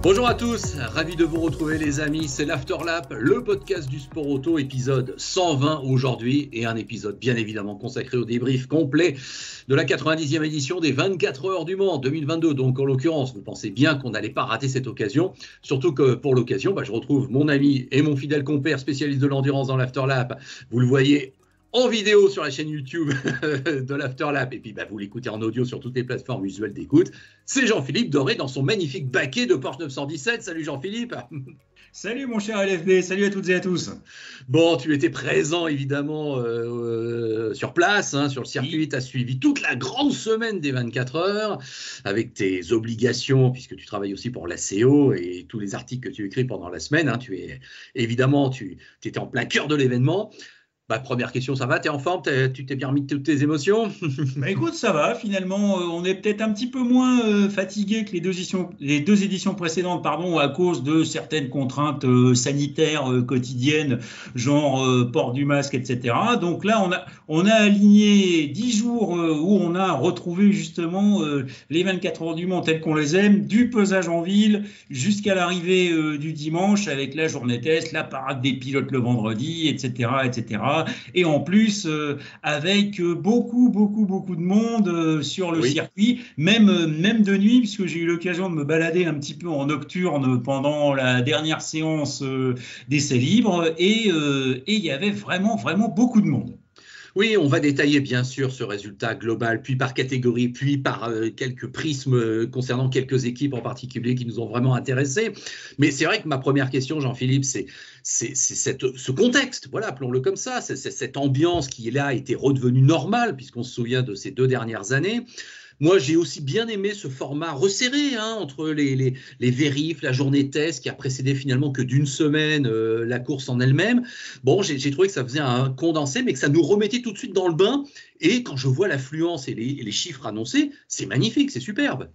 Bonjour à tous, ravi de vous retrouver les amis, c'est l'Afterlap, le podcast du sport auto, épisode 120 aujourd'hui et un épisode bien évidemment consacré au débrief complet de la 90e édition des 24 heures du Mans 2022. Donc en l'occurrence, vous pensez bien qu'on n'allait pas rater cette occasion, surtout que pour l'occasion, je retrouve mon ami et mon fidèle compère spécialiste de l'endurance dans l'Afterlap, vous le voyez en vidéo sur la chaîne YouTube de l'Afterlap, et puis vous l'écoutez en audio sur toutes les plateformes visuelles d'écoute. C'est Jean-Philippe Doré dans son magnifique baquet de Porsche 917. Salut Jean-Philippe. Salut mon cher LFB, salut à toutes et à tous. Bon, tu étais présent évidemment sur place, sur le circuit, tu as suivi toute la grande semaine des 24 heures avec tes obligations, puisque tu travailles aussi pour l'ACO et tous les articles que tu écris pendant la semaine. Tu étais en plein cœur de l'événement. Première question, ça va? T'es en forme? Tu t'es bien remis de toutes tes émotions? Écoute, ça va. Finalement, on est peut-être un petit peu moins fatigué que les deux éditions précédentes, à cause de certaines contraintes sanitaires quotidiennes, genre port du masque, etc. Donc là, on a aligné 10 jours où on a retrouvé justement les 24 heures du Mans telles qu'on les aime, du pesage en ville jusqu'à l'arrivée du dimanche avec la journée test, la parade des pilotes le vendredi, etc., etc. Et en plus, avec beaucoup de monde sur le circuit, même de nuit, puisque j'ai eu l'occasion de me balader un petit peu en nocturne pendant la dernière séance d'essai libre, et il y avait vraiment beaucoup de monde. Oui, on va détailler bien sûr ce résultat global, puis par catégorie, puis par quelques prismes concernant quelques équipes en particulier qui nous ont vraiment intéressés. Mais c'est vrai que ma première question, Jean-Philippe, c'est ce contexte, voilà, appelons-le comme ça, c'est cette ambiance qui là était redevenue normale, puisqu'on se souvient de ces 2 dernières années. Moi, j'ai aussi bien aimé ce format resserré entre les vérifs, la journée test qui a précédé finalement que d'une semaine la course en elle-même. Bon, j'ai trouvé que ça faisait un condensé, mais que ça nous remettait tout de suite dans le bain. Et quand je vois l'affluence et les chiffres annoncés, c'est magnifique, c'est superbe.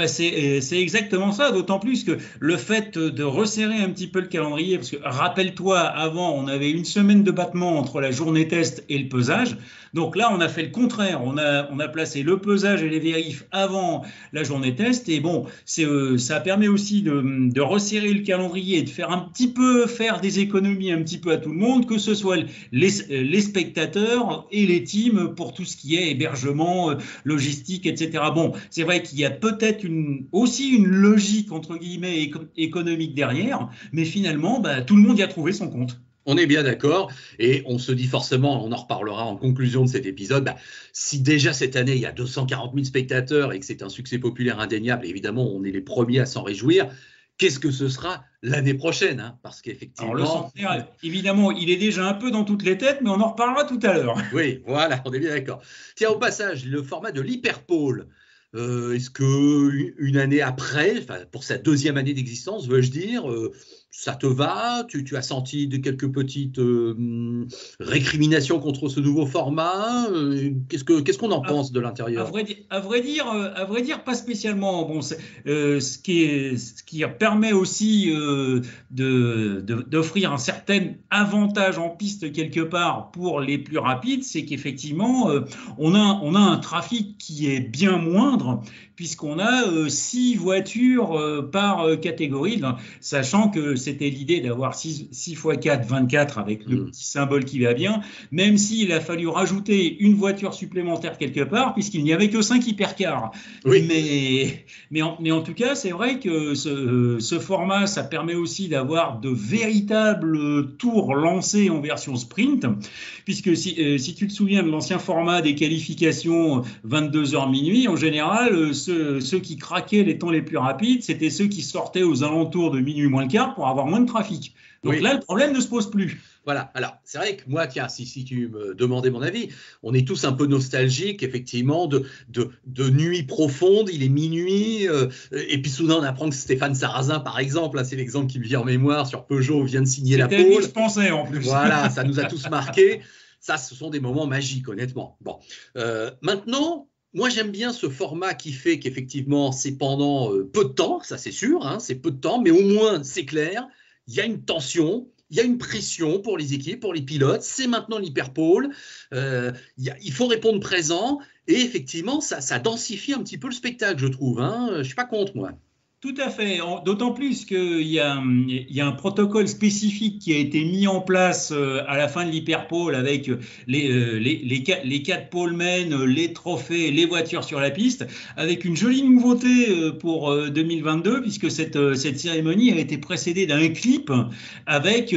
C'est exactement ça, d'autant plus que le fait de resserrer un petit peu le calendrier, parce que rappelle-toi, avant, on avait une semaine de battement entre la journée test et le pesage. Donc là, on a fait le contraire. On a placé le pesage et les vérifs avant la journée test. Et bon, ça permet aussi de resserrer le calendrier et de faire des économies un petit peu à tout le monde, que ce soit les spectateurs et les teams pour tout ce qui est hébergement, logistique, etc. Bon, c'est vrai qu'il y a peut-être aussi une logique, entre guillemets, économique derrière, mais finalement, tout le monde y a trouvé son compte. On est bien d'accord et on se dit forcément, on en reparlera en conclusion de cet épisode, si déjà cette année il y a 240 000 spectateurs et que c'est un succès populaire indéniable, évidemment on est les premiers à s'en réjouir. Qu'est-ce que ce sera l'année prochaine, parce qu'effectivement… Alors le centenaire, évidemment, il est déjà un peu dans toutes les têtes, mais on en reparlera tout à l'heure. Oui, voilà, on est bien d'accord. Tiens, au passage, le format de l'hyperpole, est-ce qu'une année après, pour sa 2e année d'existence, veux-je dire, ça te va? Tu as senti quelques petites récriminations contre ce nouveau format? Qu'est-ce qu'on en pense de l'intérieur? À vrai dire, pas spécialement. Bon, ce qui permet aussi d'offrir un certain avantage en piste quelque part pour les plus rapides, c'est qu'effectivement, on a un trafic qui est bien moindre, puisqu'on a 6 voitures par catégorie, sachant que c'était l'idée d'avoir 6 x 4, 24 avec le petit symbole qui va bien, même s'il a fallu rajouter une voiture supplémentaire quelque part, puisqu'il n'y avait que 5 hypercars. Oui. Mais en tout cas, c'est vrai que ce format, ça permet aussi d'avoir de véritables tours lancés en version sprint, puisque si tu te souviens de l'ancien format des qualifications 22h minuit, en général, ceux qui craquaient les temps les plus rapides, c'était ceux qui sortaient aux alentours de minuit moins le quart pour avoir moins de trafic. Donc là, le problème ne se pose plus. Voilà, alors c'est vrai que moi, tiens, si tu me demandais mon avis, on est tous un peu nostalgiques, effectivement, de nuits profondes, il est minuit, et puis soudain on apprend que Stéphane Sarrazin, par exemple, c'est l'exemple qui me vient en mémoire, sur Peugeot, vient de signer la pole. C'était lui, je pensais, en plus. Voilà, ça nous a tous marqués. Ça, ce sont des moments magiques, honnêtement. Bon, maintenant… Moi, j'aime bien ce format qui fait qu'effectivement, c'est pendant peu de temps, ça c'est sûr, c'est peu de temps, mais au moins, c'est clair, il y a une tension, il y a une pression pour les équipes, pour les pilotes, c'est maintenant l'hyperpole, il faut répondre présent, et effectivement, ça densifie un petit peu le spectacle, je trouve. Je ne suis pas contre, moi. Tout à fait, d'autant plus qu'il y a un protocole spécifique qui a été mis en place à la fin de l'Hyperpole avec les 4 polemen, les trophées, les voitures sur la piste, avec une jolie nouveauté pour 2022, puisque cette cérémonie a été précédée d'un clip avec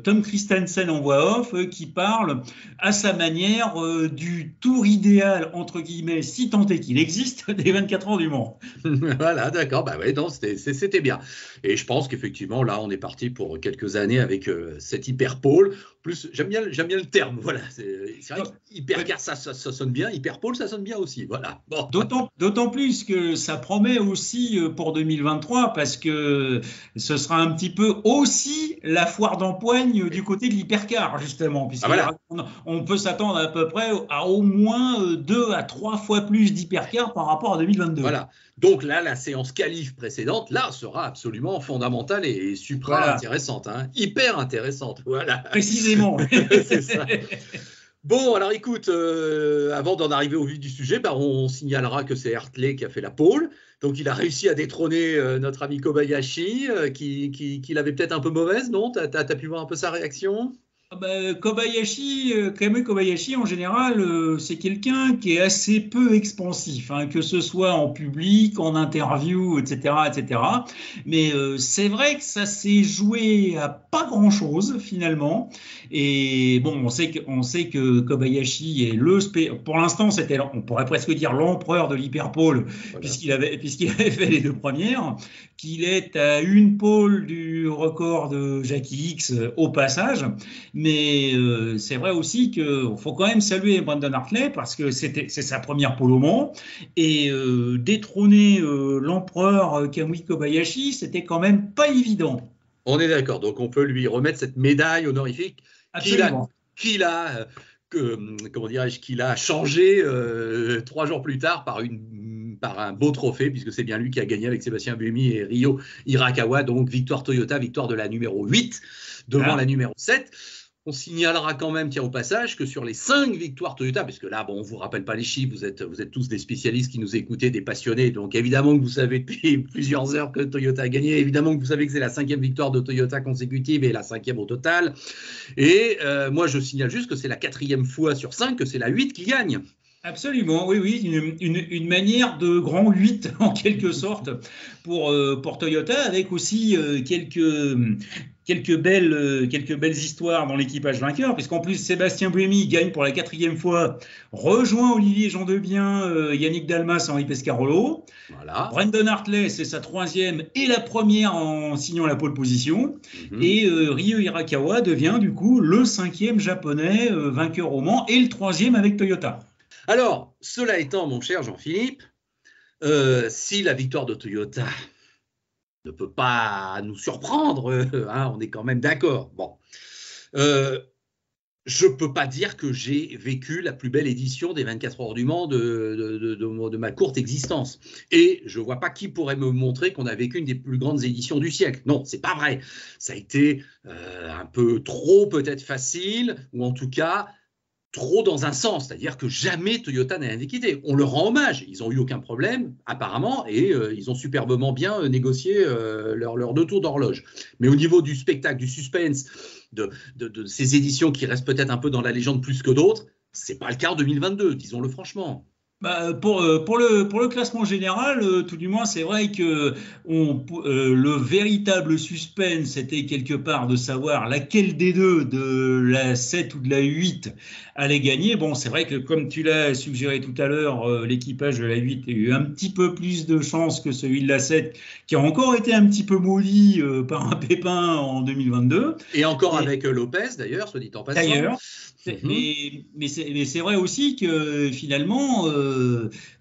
Tom Christensen en voix off qui parle à sa manière du tour idéal, entre guillemets, si tant est qu'il existe, des 24 heures du Mans. Voilà, d'accord. Bah ouais, non, c'était bien. Et je pense qu'effectivement, là, on est parti pour quelques années avec cette hyperpole. Plus, j'aime bien le terme. Voilà, c'est vrai qu'hypercar, ça sonne bien. Hyperpole, ça sonne bien aussi. Voilà. Bon. D'autant plus que ça promet aussi pour 2023, parce que ce sera un petit peu aussi la foire d'empoigne du côté de l'hypercar, justement, puisque on peut s'attendre à peu près à au moins 2 à 3 fois plus d'hypercar par rapport à 2022. Voilà. Donc là, la séance qualif précédente, là, sera absolument fondamentale et supra intéressante, hein, hyper intéressante. Voilà. Précisément. C'est ça. Bon, alors écoute, avant d'en arriver au vif du sujet, on signalera que c'est Hartley qui a fait la pole. Donc il a réussi à détrôner notre ami Kobayashi, qui l'avait peut-être un peu mauvaise, non? T'as pu voir un peu sa réaction? Kobayashi, Kamui Kobayashi, en général, c'est quelqu'un qui est assez peu expansif, hein, que ce soit en public, en interview, etc., etc. Mais c'est vrai que ça s'est joué à pas grand-chose finalement. Et bon, on sait que Kobayashi est pour l'instant, on pourrait presque dire l'empereur de l'hyperpole, voilà. puisqu'il avait fait les 2 premières, qu'il est à 1 pole du record de Jackie X au passage. Mais c'est vrai aussi qu'il faut quand même saluer Brandon Hartley, parce que c'est sa première pole au Mans, et détrôner l'empereur Kamui Kobayashi, c'était quand même pas évident. On est d'accord, donc on peut lui remettre cette médaille honorifique qu'il a changé 3 jours plus tard par un beau trophée, puisque c'est bien lui qui a gagné avec Sébastien Buemi et Ryo Hirakawa, donc victoire Toyota, victoire de la numéro 8 devant la numéro 7. On signalera quand même, tiens, au passage, que sur les 5 victoires Toyota, parce que là, on ne vous rappelle pas les chiffres, vous êtes tous des spécialistes qui nous écoutez, des passionnés, donc évidemment que vous savez depuis plusieurs heures que Toyota a gagné, évidemment que vous savez que c'est la 5e victoire de Toyota consécutive et la 5e au total. Et moi, je signale juste que c'est la 4e fois sur 5 que c'est la 8 qui gagne. Absolument, oui, une manière de grand 8 en quelque sorte pour Toyota, avec aussi quelques belles histoires dans l'équipage vainqueur, puisqu'en plus Sébastien Buemi gagne pour la 4e fois, rejoint Olivier Jean-Debien, Yannick Dalmas, Henri Pescarolo. Voilà. Brandon Hartley, c'est sa 3e et la première en signant la pole position. Et Ryo Hirakawa devient du coup le 5e japonais vainqueur au Mans et le 3e avec Toyota. Alors, cela étant, mon cher Jean-Philippe, si la victoire de Toyota ne peut pas nous surprendre, on est quand même d'accord. Bon, je ne peux pas dire que j'ai vécu la plus belle édition des 24 heures du Mans de ma courte existence. Et je ne vois pas qui pourrait me montrer qu'on a vécu une des plus grandes éditions du siècle. Non, c'est pas vrai. Ça a été un peu trop peut-être facile, ou en tout cas trop dans un sens, c'est-à-dire que jamais Toyota n'a quitté. On leur rend hommage, ils n'ont eu aucun problème apparemment, et ils ont superbement bien négocié leur 2 tours d'horloge. Mais au niveau du spectacle, du suspense, de ces éditions qui restent peut-être un peu dans la légende plus que d'autres, c'est pas le cas en 2022, disons-le franchement. Pour le classement général, tout du moins, c'est vrai que le véritable suspense était quelque part de savoir laquelle des 2, de la 7 ou de la 8, allait gagner. Bon, c'est vrai que comme tu l'as suggéré tout à l'heure, l'équipage de la 8 a eu un petit peu plus de chance que celui de la 7, qui a encore été un petit peu maudit par un pépin en 2022. Et encore avec Lopez, d'ailleurs, soit dit en passant. D'ailleurs. Mais c'est vrai aussi que finalement,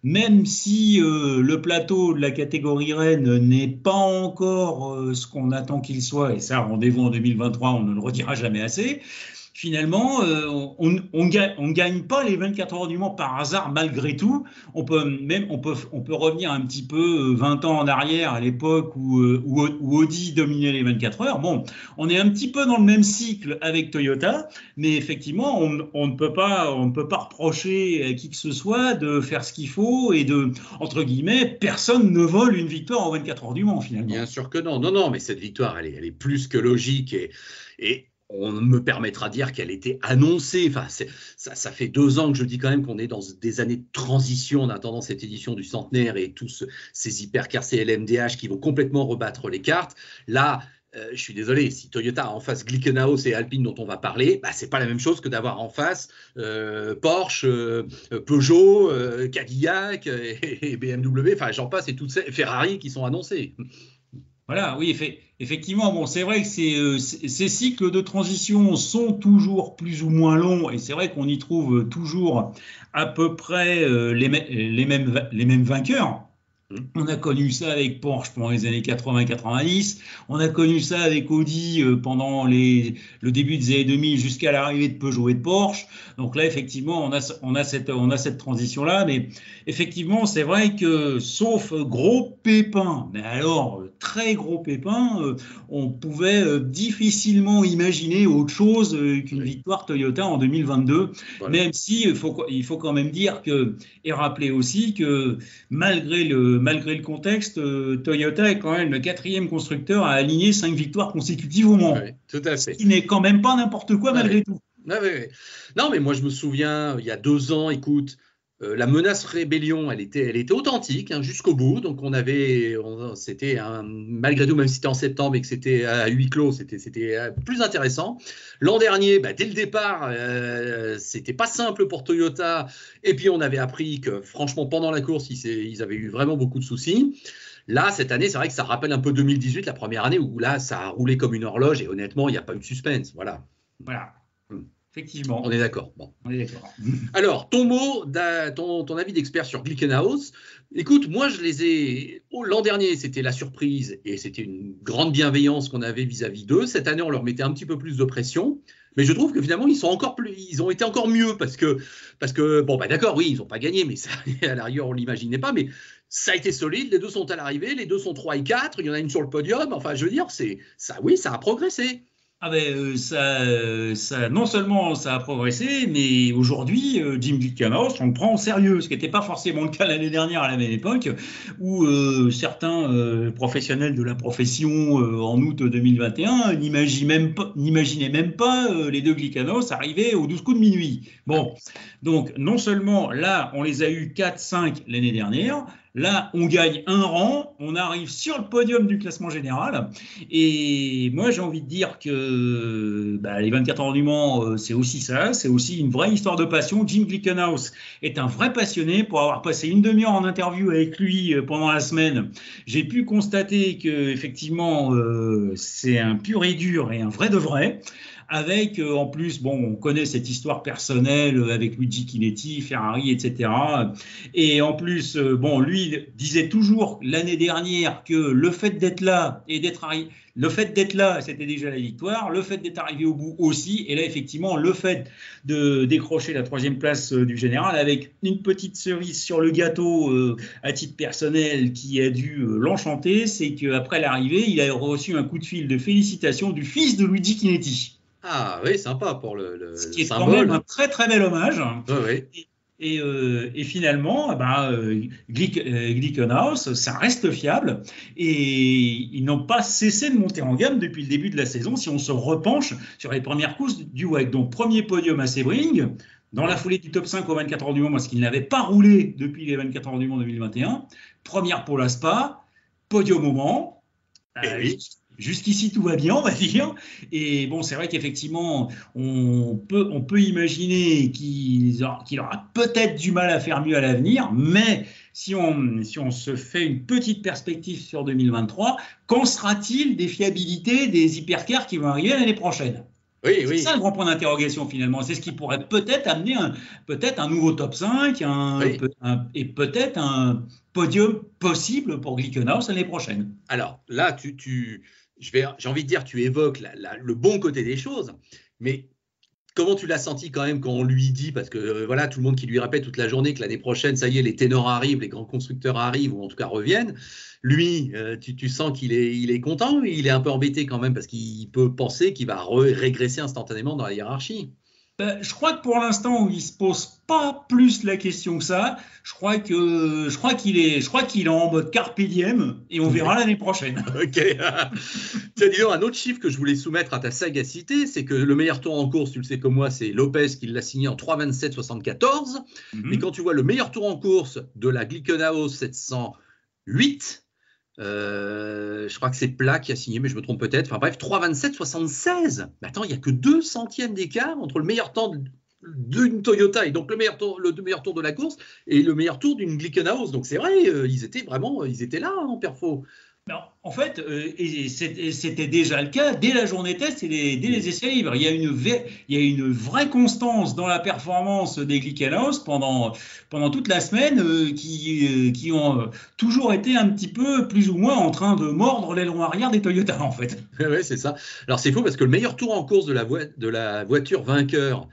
même si le plateau de la catégorie Rennes n'est pas encore ce qu'on attend qu'il soit, et ça, rendez-vous en 2023, on ne le redira jamais assez, finalement, on ne gagne pas les 24 heures du Mans par hasard malgré tout. On peut revenir un petit peu 20 ans en arrière à l'époque où Audi dominait les 24 heures. Bon, on est un petit peu dans le même cycle avec Toyota, mais effectivement, on ne peut pas reprocher à qui que ce soit de faire ce qu'il faut et entre guillemets, personne ne vole une victoire en 24 heures du Mans finalement. Bien sûr que non. Non, mais cette victoire, elle est plus que logique et on me permettra de dire qu'elle était annoncée. Enfin, ça fait 2 ans que je dis quand même qu'on est dans des années de transition en attendant cette édition du centenaire et tous ces hypercars CLMDH qui vont complètement rebattre les cartes. Là, je suis désolé, si Toyota a en face Glickenhaus et Alpine dont on va parler, c'est pas la même chose que d'avoir en face Porsche, Peugeot, Cadillac et BMW, enfin j'en passe, et toutes ces Ferrari qui sont annoncées. Voilà, oui, effectivement, bon, c'est vrai que ces cycles de transition sont toujours plus ou moins longs, et c'est vrai qu'on y trouve toujours à peu près les mêmes vainqueurs. On a connu ça avec Porsche pendant les années 80-90, on a connu ça avec Audi pendant le début des années 2000 jusqu'à l'arrivée de Peugeot et de Porsche. Donc là, effectivement, on a cette transition-là, mais effectivement, c'est vrai que sauf gros pépins, mais alors très gros pépins, on pouvait difficilement imaginer autre chose qu'une victoire Toyota en 2022, voilà. Même si il faut quand même dire et rappeler aussi que malgré le contexte, Toyota est quand même le 4e constructeur à aligner 5 victoires consécutives au Mans. Oui, tout à fait. Ce qui n'est quand même pas n'importe quoi malgré tout. Oui. Non, mais moi je me souviens, il y a 2 ans, écoute, la menace rébellion, elle était authentique jusqu'au bout. Donc c'était malgré tout, même si c'était en septembre et que c'était à huis clos, c'était plus intéressant. L'an dernier, dès le départ, c'était pas simple pour Toyota. Et puis on avait appris que franchement pendant la course, ils avaient eu vraiment beaucoup de soucis. Là, cette année, c'est vrai que ça rappelle un peu 2018, la première année où là, ça a roulé comme une horloge et honnêtement, il n'y a pas eu de suspense. Voilà. Effectivement. On est d'accord. Bon. On est d'accord. Alors, ton avis d'expert sur Glickenhaus. Écoute, moi, je les ai. L'an dernier, c'était la surprise et c'était une grande bienveillance qu'on avait vis-à-vis d'eux. Cette année, on leur mettait un petit peu plus de pression. Mais je trouve que finalement, ils ont été encore mieux parce que d'accord, oui, ils n'ont pas gagné, mais ça, à l'arrière, on ne l'imaginait pas. Mais ça a été solide. Les deux sont à l'arrivée, les deux sont 3 et 4. Il y en a une sur le podium. Enfin, je veux dire, ça a progressé. Non seulement ça a progressé, mais aujourd'hui, Jim Glickenhaus, on le prend au sérieux, ce qui n'était pas forcément le cas l'année dernière à la même époque, où certains professionnels de la profession en août 2021 n'imaginaient même pas les deux Glickenhaus arriver aux 12 coups de minuit. Bon, donc non seulement là, on les a eu 4-5 l'année dernière, là, on gagne un rang, on arrive sur le podium du classement général. Et moi, j'ai envie de dire que les 24 heures du Mans, c'est aussi ça, c'est aussi une vraie histoire de passion. Jim Glickenhaus est un vrai passionné. Pour avoir passé une demi-heure en interview avec lui pendant la semaine, j'ai pu constater qu'effectivement, c'est un pur et dur et un vrai de vrai. Avec, en plus, on connaît cette histoire personnelle avec Luigi Chinetti, Ferrari, etc. Et en plus, lui disait toujours l'année dernière que le fait d'être là et le fait d'être là, c'était déjà la victoire. Le fait d'être arrivé au bout aussi. Et là, effectivement, le fait de décrocher la 3e place du général avec une petite cerise sur le gâteau à titre personnel qui a dû l'enchanter, c'est qu'après l'arrivée, il a reçu un coup de fil de félicitations du fils de Luigi Chinetti. Ah oui, sympa pour le ce qui est symbole. Quand même un très très bel hommage. Oui. Et finalement, Glickenhaus, ça reste fiable et ils n'ont pas cessé de monter en gamme depuis le début de la saison si on se repenche sur les premières courses du WEC. Donc premier podium à Sebring, dans la foulée du top 5 aux 24 heures du Mans, parce qu'il n'avait pas roulé depuis les 24 heures du Mans 2021. Première pour la Spa, podium au Mans. Jusqu'ici, tout va bien, on va dire. Et c'est vrai qu'effectivement, on peut imaginer qu'il aura peut-être du mal à faire mieux à l'avenir, mais si on se fait une petite perspective sur 2023, qu'en sera-t-il des fiabilités des hypercars qui vont arriver l'année prochaine ? C'est ça le grand point d'interrogation finalement. C'est ce qui pourrait peut-être amener un nouveau top 5 et peut-être un podium possible pour Glickenhaus l'année prochaine. Alors là, j'ai envie de dire, tu évoques le bon côté des choses, mais comment tu l'as senti quand même quand on lui dit, parce que voilà, tout le monde qui lui répète toute la journée que l'année prochaine, ça y est, les ténors arrivent, les grands constructeurs arrivent, ou en tout cas reviennent. Lui, tu sens qu'il est content, mais il est un peu embêté quand même, parce qu'il peut penser qu'il va régresser instantanément dans la hiérarchie. Je crois que pour l'instant, il se pose pas plus la question que ça. Je crois qu'il est en mode carpe diem et on verra l'année prochaine. Ok. Tiens, dis donc, un autre chiffre que je voulais soumettre à ta sagacité, c'est que le meilleur tour en course, tu le sais comme moi, c'est Lopez qui l'a signé en 3:27,74. Mais quand tu vois le meilleur tour en course de la Glickenhaus 708, je crois que c'est Pla qui a signé, mais je me trompe peut-être. Enfin bref, 3:27,76. Mais attends, il n'y a que 2 centièmes d'écart entre le meilleur temps d'une Toyota et donc le meilleur tour de la course et le meilleur tour d'une Glickenhaus. Donc c'est vrai, ils étaient là en perfo. Non, en fait, et c'était déjà le cas dès la journée test et dès les essais libres. Il y a une vraie constance dans la performance des Glickenhaus pendant toute la semaine qui ont toujours été un petit peu plus ou moins en train de mordre l'aileron arrière des Toyota en fait. Oui, c'est ça. Alors c'est faux parce que le meilleur tour en course de la voiture vainqueur,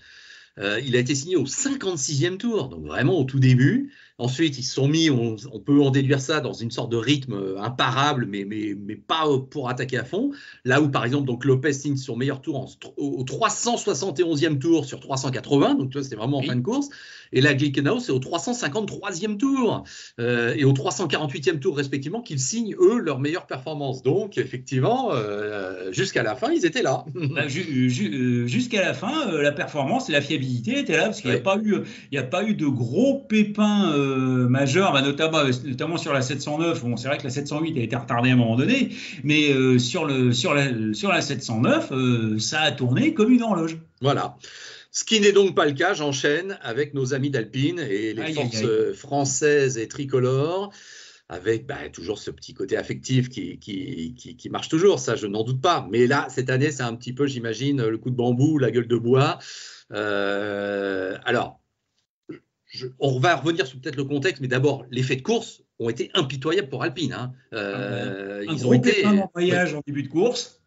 il a été signé au 56e tour, donc vraiment au tout début. Ensuite, ils se sont mis, on peut en déduire ça, dans une sorte de rythme imparable, mais pas pour attaquer à fond. Là où, par exemple, donc Lopez signe son meilleur tour au 371e tour sur 380, donc tu vois, c'était vraiment en fin de course. Et la Glickenhaus, c'est au 353e tour et au 348e tour, respectivement, qu'ils signent, eux, leur meilleure performance. Donc, effectivement, jusqu'à la fin, ils étaient là. Jusqu'à la fin, la performance et la fiabilité étaient là, parce qu'il n'y a pas eu de gros pépins majeurs, notamment sur la 709. Bon, c'est vrai que la 708 a été retardée à un moment donné, mais sur la 709, ça a tourné comme une horloge. Voilà. Ce qui n'est donc pas le cas, j'enchaîne avec nos amis d'Alpine et les forces françaises et tricolores, avec toujours ce petit côté affectif qui marche toujours, ça je n'en doute pas. Mais là, cette année, c'est un petit peu, j'imagine, le coup de bambou, la gueule de bois. Alors, on va revenir sur peut-être le contexte, mais d'abord, les faits de course ont été impitoyables pour Alpine. Hein. Un gros pépin d'embrayage en début de course.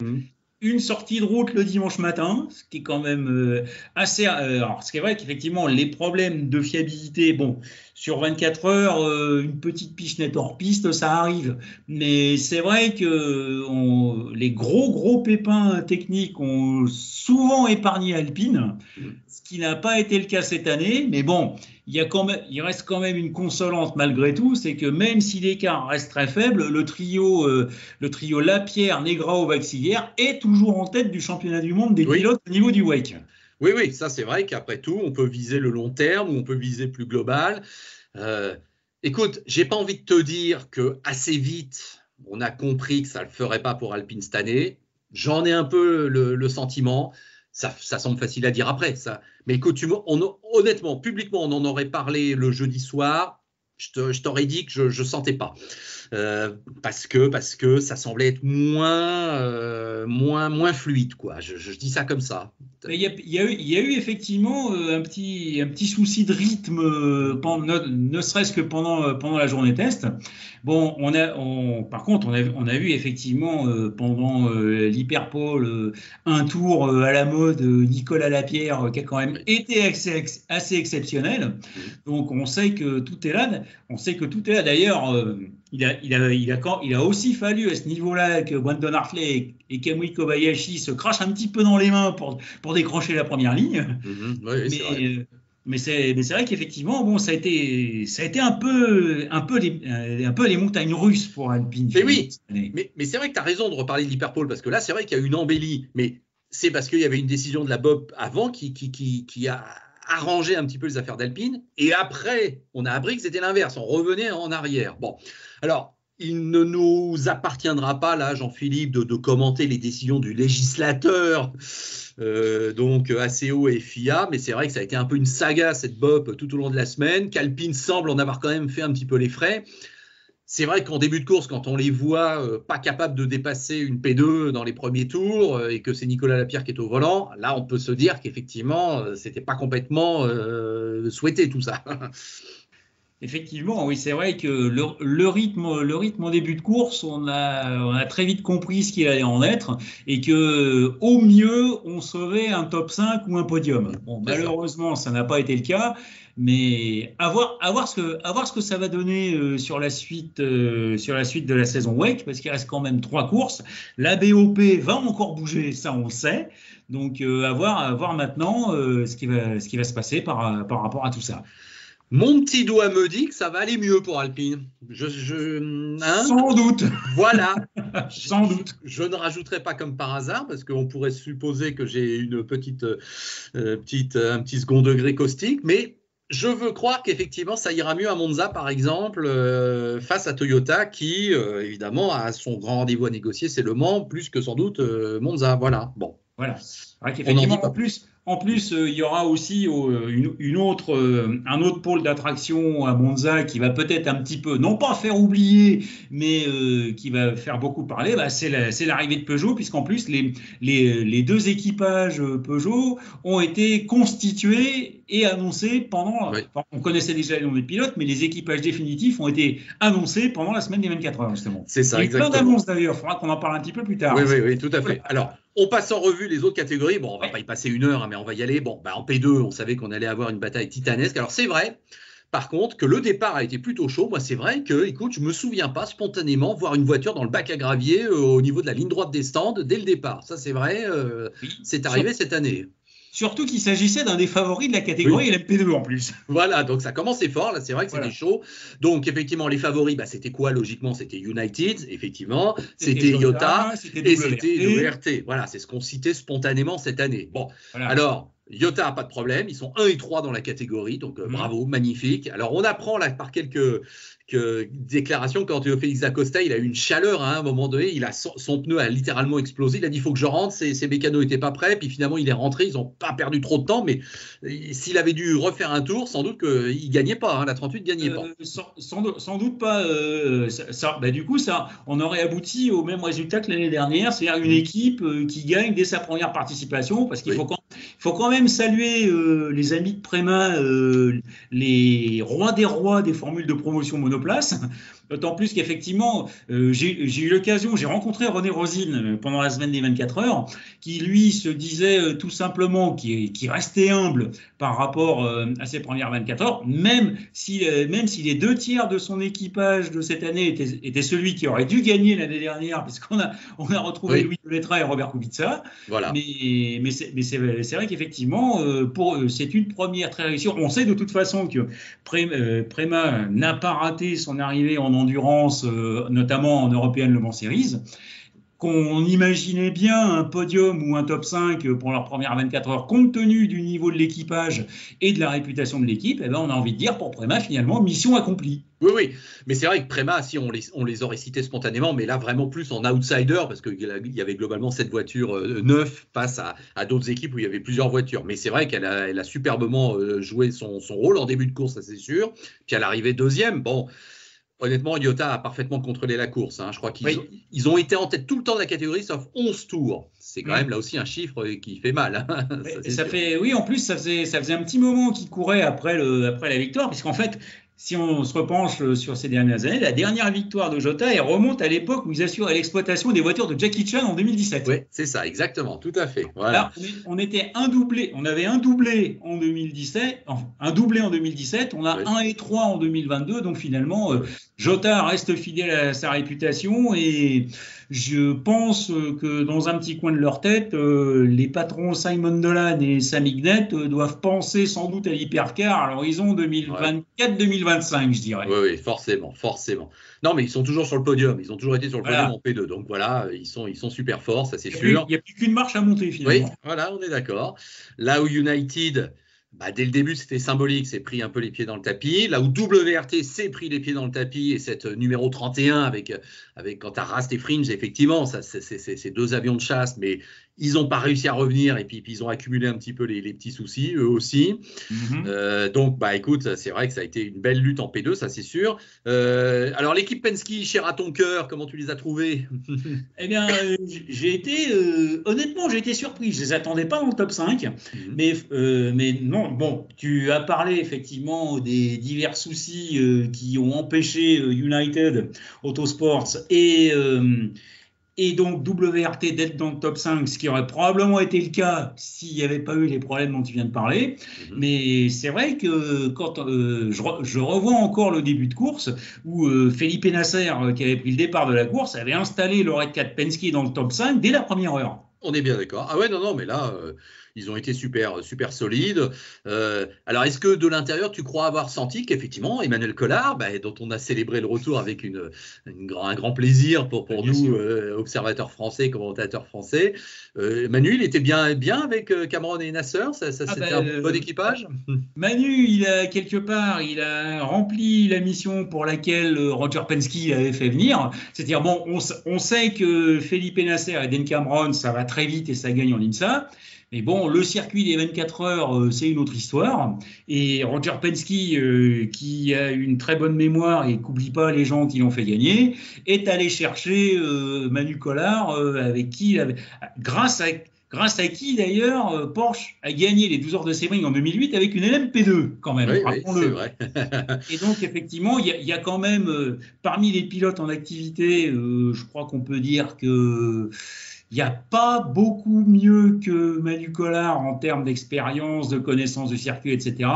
Une sortie de route le dimanche matin, ce qui est quand même assez. Alors, ce qui est vrai qu'effectivement, les problèmes de fiabilité, bon, sur 24 heures, une petite pichenette hors piste, ça arrive. Mais c'est vrai que les gros pépins techniques ont souvent épargné Alpine, ce qui n'a pas été le cas cette année. Mais bon, il reste quand même une consolante malgré tout, c'est que même si l'écart reste très faible, le trio Lapierre, Negrao, Vaxivière est toujours en tête du championnat du monde des pilotes au niveau du WEC. Oui, ça c'est vrai qu'après tout, on peut viser le long terme ou on peut viser plus global. Écoute, j'ai pas envie de te dire que assez vite, on a compris que ça le ferait pas pour Alpine cette année. J'en ai un peu le sentiment. Ça semble facile à dire après, ça. Mais écoute, honnêtement, publiquement, on en aurait parlé le jeudi soir. Je t'aurais dit que je ne sentais pas. Parce que ça semblait être moins fluide, quoi. Je dis ça comme ça. Il y a eu effectivement un petit souci de rythme, ne serait-ce que pendant la journée test. Bon, par contre, on a vu effectivement pendant l'Hyperpole un tour à la mode Nicolas Lapierre qui a quand même été assez exceptionnel. Donc on sait que tout est là. D'ailleurs, il a aussi fallu à ce niveau-là que Brandon Hartley et Kamui Kobayashi se crachent un petit peu dans les mains pour décrocher la première ligne. Mais c'est vrai qu'effectivement, bon, ça a été un peu les montagnes russes pour Alpine. Mais c'est vrai que tu as raison de reparler de l'Hyperpole, parce que là, c'est vrai qu'il y a une embellie, mais c'est parce qu'il y avait une décision de la BOP avant qui a arrangé un petit peu les affaires d'Alpine, et après, on a appris que c'était l'inverse, on revenait en arrière. Bon, alors, il ne nous appartiendra pas, là, Jean-Philippe, de commenter les décisions du législateur, donc ACO et FIA, mais c'est vrai que ça a été un peu une saga, cette BOP, tout au long de la semaine, qu'Alpine semble en avoir quand même fait un petit peu les frais. C'est vrai qu'en début de course, quand on les voit pas capables de dépasser une P2 dans les premiers tours et que c'est Nicolas Lapierre qui est au volant, là, on peut se dire qu'effectivement, c'était pas complètement souhaité tout ça. Effectivement, oui, c'est vrai que le rythme en début de course, on a très vite compris ce qu'il allait en être et que au mieux, on sauvait un top 5 ou un podium. Bon, C'est ça. malheureusement, ça n'a pas été le cas, mais à voir ce que ça va donner sur la suite de la saison WEC, parce qu'il reste quand même 3 courses. La BOP va encore bouger, ça on le sait. Donc, à voir maintenant ce qui va se passer par rapport à tout ça. Mon petit doigt me dit que ça va aller mieux pour Alpine. Hein, Sans doute, voilà. sans doute. Je ne rajouterai pas comme par hasard parce qu'on pourrait supposer que j'ai une un petit second degré caustique, mais je veux croire qu'effectivement ça ira mieux à Monza par exemple face à Toyota qui évidemment a son grand rendez-vous à négocier, c'est Le Mans plus que sans doute Monza. Voilà. Bon, Voilà. C'est vrai on n'en dit qu'effectivement, pas. en plus, il y aura aussi un autre pôle d'attraction à Monza qui va peut-être un petit peu, non pas faire oublier, mais qui va faire beaucoup parler. Bah, c'est l'arrivée de Peugeot, puisqu'en plus, les deux équipages Peugeot ont été constitués et annoncés Oui, on connaissait déjà les noms des pilotes, mais les équipages définitifs ont été annoncés pendant la semaine des 24 heures, justement. c'est Il y ça a eu plein exactement. d'annonces d'ailleurs, il faudra qu'on en parle un petit peu plus tard. Oui, Parce oui, que, oui, tout à fait. Alors, on passe en revue les autres catégories. Bon, on va ouais, pas y passer 1 heure, hein, mais on va y aller. Bon, bah, en P2, on savait qu'on allait avoir une bataille titanesque. Alors, c'est vrai, par contre, que le départ a été plutôt chaud. Moi, c'est vrai que, écoute, je me souviens pas spontanément voir une voiture dans le bac à gravier au niveau de la ligne droite des stands dès le départ. Ça, c'est vrai, oui. c'est arrivé cette année. Surtout qu'il s'agissait d'un des favoris de la Oui. catégorie LMP2 en plus. Voilà, donc ça commençait fort, là c'est vrai que c'était Voilà. chaud. Donc effectivement les favoris, bah, c'était quoi logiquement? C'était United, effectivement, C'était c'était Iota Toyota, c'était et c'était WRT. WRT. Voilà, c'est ce qu'on citait spontanément cette année. Bon, Voilà. alors Iota, pas de problème, ils sont 1 et 3 dans la catégorie, donc bravo, magnifique. Alors on apprend là par quelques déclarations quand Félix Acosta, il a eu une chaleur hein, à un moment donné, son pneu a littéralement explosé, il a dit il faut que je rentre, ses mécanos n'étaient pas prêts, puis finalement il est rentré, ils n'ont pas perdu trop de temps, mais s'il avait dû refaire un tour, sans doute qu'il ne gagnait pas, hein, la 38 ne gagnait pas. Sans doute pas. Du coup, on aurait abouti au même résultat que l'année dernière, c'est-à-dire une équipe qui gagne dès sa première participation, parce qu'il Oui. faut quand même saluer les amis de Préma, les rois des formules de promotion monoplace. D'autant plus qu'effectivement, j'ai eu l'occasion, j'ai rencontré René Rosine pendant la semaine des 24 heures, qui lui se disait tout simplement qui restait humble par rapport à ses premières 24 heures, même si les 2 tiers de son équipage de cette année étaient celui qui aurait dû gagner l'année dernière, puisqu'on a retrouvé Louis Delettra et Robert Kubica. Voilà. Mais c'est vrai qu'effectivement, c'est une première très réussie. On sait de toute façon que Préma n'a pas raté son arrivée en endurance, notamment en European Le Mans Series. Qu'on imaginait bien un podium ou un top 5 pour leurs premières 24 heures, compte tenu du niveau de l'équipage et de la réputation de l'équipe, eh ben on a envie de dire pour Préma, finalement, mission accomplie. Oui, oui, mais c'est vrai que Préma, si on les aurait cités spontanément, mais là vraiment plus en outsider, parce qu'il y avait globalement cette voiture neuve face à d'autres équipes où il y avait plusieurs voitures. Mais c'est vrai qu'elle a superbement joué son rôle en début de course, ça c'est sûr. Puis à l'arrivée deuxième, bon. Honnêtement, Iota a parfaitement contrôlé la course. Hein. Je crois qu'ils ont été en tête tout le temps de la catégorie, sauf 11 tours. C'est quand même là aussi un chiffre qui fait mal. Hein. Oui, en plus, ça faisait un petit moment qu'il courait après la victoire, puisqu'en fait, si on se repenche sur ces dernières années, la dernière victoire de Jota, elle remonte à l'époque où ils assuraient l'exploitation des voitures de Jackie Chan en 2017. Oui, c'est ça, exactement, tout à fait. Voilà. Là, on avait un doublé en 2017, on a 1 et 3 en 2022, donc finalement, Jota reste fidèle à sa réputation et je pense que dans un petit coin de leur tête, les patrons Simon Dolan et Sam Hignett doivent penser sans doute à l'hypercar à l'horizon 2024-2025, je dirais. Oui, oui, forcément, forcément. Non, mais ils sont toujours sur le podium. Ils ont toujours été sur le podium en P2. Donc voilà, ils sont super forts, ça c'est sûr. Il n'y a plus qu'une marche à monter finalement. Oui, voilà, on est d'accord. Là où United, bah, dès le début, c'était symbolique, s'est pris un peu les pieds dans le tapis. Là où WRT s'est pris les pieds dans le tapis et cette numéro 31 avec quant à Rast et Fringe, effectivement, ça, c'est 2 avions de chasse, mais Ils n'ont pas réussi à revenir et puis ils ont accumulé un petit peu les petits soucis, eux aussi. Donc, écoute, c'est vrai que ça a été une belle lutte en P2, ça c'est sûr. Alors, l'équipe Penske, chère à ton cœur, comment tu les as trouvés? Eh bien, honnêtement, j'ai été surpris. Je ne les attendais pas dans le top 5. Mais non, bon, tu as parlé effectivement des divers soucis qui ont empêché United Autosports et donc WRT d'être dans le top 5, ce qui aurait probablement été le cas s'il n'y avait pas eu les problèmes dont tu viens de parler. Mais c'est vrai que quand je revois encore le début de course où Felipe Nasser, qui avait pris le départ de la course, avait installé le Red Cat Penske dans le top 5 dès la première heure. On est bien d'accord. Ah ouais, non, mais là, ils ont été super solides. Alors, est-ce que de l'intérieur, tu crois avoir senti qu'effectivement, Emmanuel Collard, dont on a célébré le retour avec un grand plaisir pour nous, observateurs français, commentateurs français, Manu, il était bien avec Cameron et Nasser, c'était un bon équipage? Manu, il a rempli la mission pour laquelle Roger Penske avait fait venir. C'est-à-dire, bon, on sait que Felipe Nasser et Dan Cameron, ça va très vite et ça gagne en IMSA. Mais bon, le circuit des 24 heures, c'est une autre histoire. Et Roger Penske, qui a une très bonne mémoire et n'oublie pas les gens qui l'ont fait gagner, est allé chercher Manu Collard, avec qui, grâce à qui d'ailleurs Porsche a gagné les 12 heures de Sebring en 2008 avec une LMP2 quand même. Oui, c'est vrai. Et donc effectivement, il y a quand même parmi les pilotes en activité, je crois qu'on peut dire que il n'y a pas beaucoup mieux que Manu Collard en termes d'expérience, de connaissance du circuit, etc.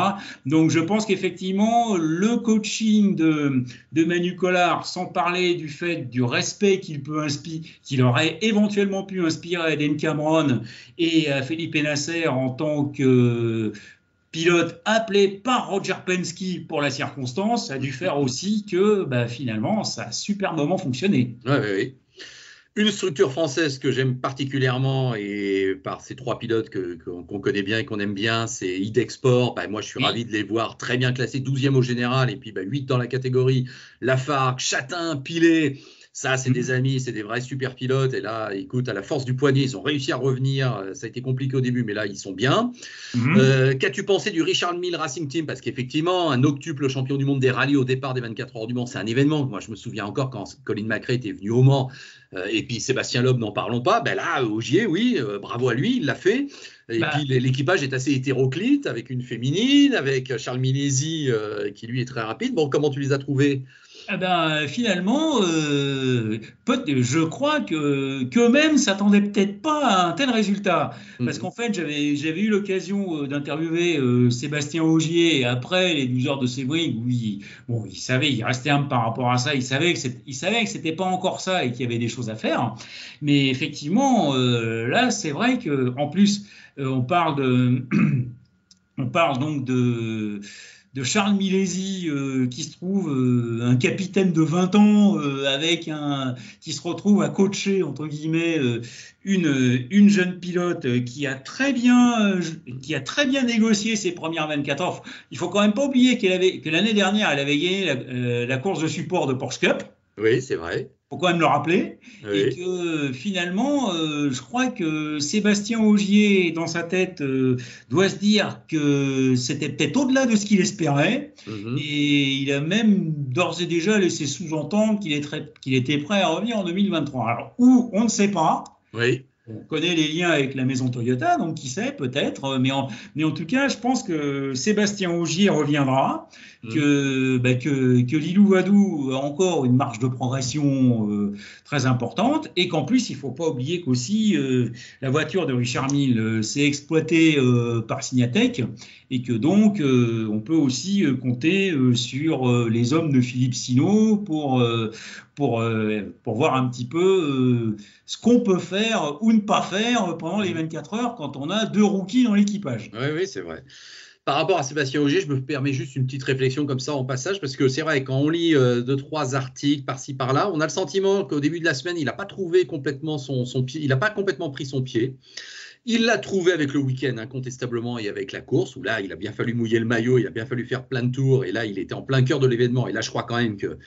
Donc je pense qu'effectivement, le coaching de Manu Collard, sans parler du fait du respect qu'il aurait éventuellement pu inspirer à Dan Cameron et à Felipe Nasser en tant que pilote appelé par Roger Penske pour la circonstance, a dû faire aussi que finalement, ça a superbement fonctionné. Oui. Une structure française que j'aime particulièrement et par ces trois pilotes qu'on connaît bien et qu'on aime bien, c'est Idexport. Moi, je suis ravi de les voir très bien classés, 12e au général et puis 8 dans la catégorie. Lafargue, Chatin, Pilet. Ça, c'est des amis, c'est des vrais super pilotes. Et là, écoute, à la force du poignet, ils ont réussi à revenir. Ça a été compliqué au début, mais là, ils sont bien. Qu'as-tu pensé du Richard Mille Racing Team? Parce qu'effectivement, un octuple champion du monde des rallyes au départ des 24 heures du Mans, c'est un événement. Moi, je me souviens encore quand Colin McRae était venu au Mans. Et puis Sébastien Loeb, n'en parlons pas. Là, Ogier, oui, bravo à lui, il l'a fait. Et puis l'équipage est assez hétéroclite, avec une féminine, avec Charles Milesi, qui lui est très rapide. Bon, comment tu les as trouvés? Finalement, je crois qu'eux-mêmes s'attendaient peut-être pas à un tel résultat. Parce qu'en fait, j'avais eu l'occasion d'interviewer Sébastien Ogier après les 12 heures de Sebring, où il savait, il restait humble par rapport à ça, il savait que c'était pas encore ça et qu'il y avait des choses à faire. Mais effectivement, là, c'est vrai que en plus, on parle donc de Charles Milesi, qui se trouve un capitaine de 20 ans qui se retrouve à coacher entre guillemets une jeune pilote qui a très bien négocié ses premières 24 heures. Il faut quand même pas oublier que l'année dernière elle avait gagné la course de support de Porsche Cup. Oui, c'est vrai. Faut quand même le rappeler. Oui. Et que finalement, je crois que Sébastien Ogier, dans sa tête, doit se dire que c'était peut-être au-delà de ce qu'il espérait. Et il a même d'ores et déjà laissé sous-entendre qu'il était prêt à revenir en 2023. Alors, où, on ne sait pas. Oui. On connaît les liens avec la maison Toyota, donc qui sait, peut-être. Mais en tout cas, je pense que Sébastien Ogier reviendra, que Lilou Vadou a encore une marge de progression très importante, et qu'en plus, il ne faut pas oublier qu'aussi la voiture de Richard Mille s'est exploitée par Signatech, et que donc on peut aussi compter sur les hommes de Philippe Sino pour voir un petit peu ce qu'on peut faire ou ne pas faire pendant les 24 heures quand on a deux rookies dans l'équipage. Oui, c'est vrai. Par rapport à Sébastien Ogier, je me permets juste une petite réflexion comme ça en passage, parce que c'est vrai, quand on lit 2-3 articles par-ci par-là, on a le sentiment qu'au début de la semaine, il n'a pas trouvé complètement son pied, il n'a pas complètement pris son pied. Il l'a trouvé avec le week-end incontestablement et avec la course, où là, il a bien fallu mouiller le maillot, il a bien fallu faire plein de tours, et là, il était en plein cœur de l'événement. Et là, je crois quand même que,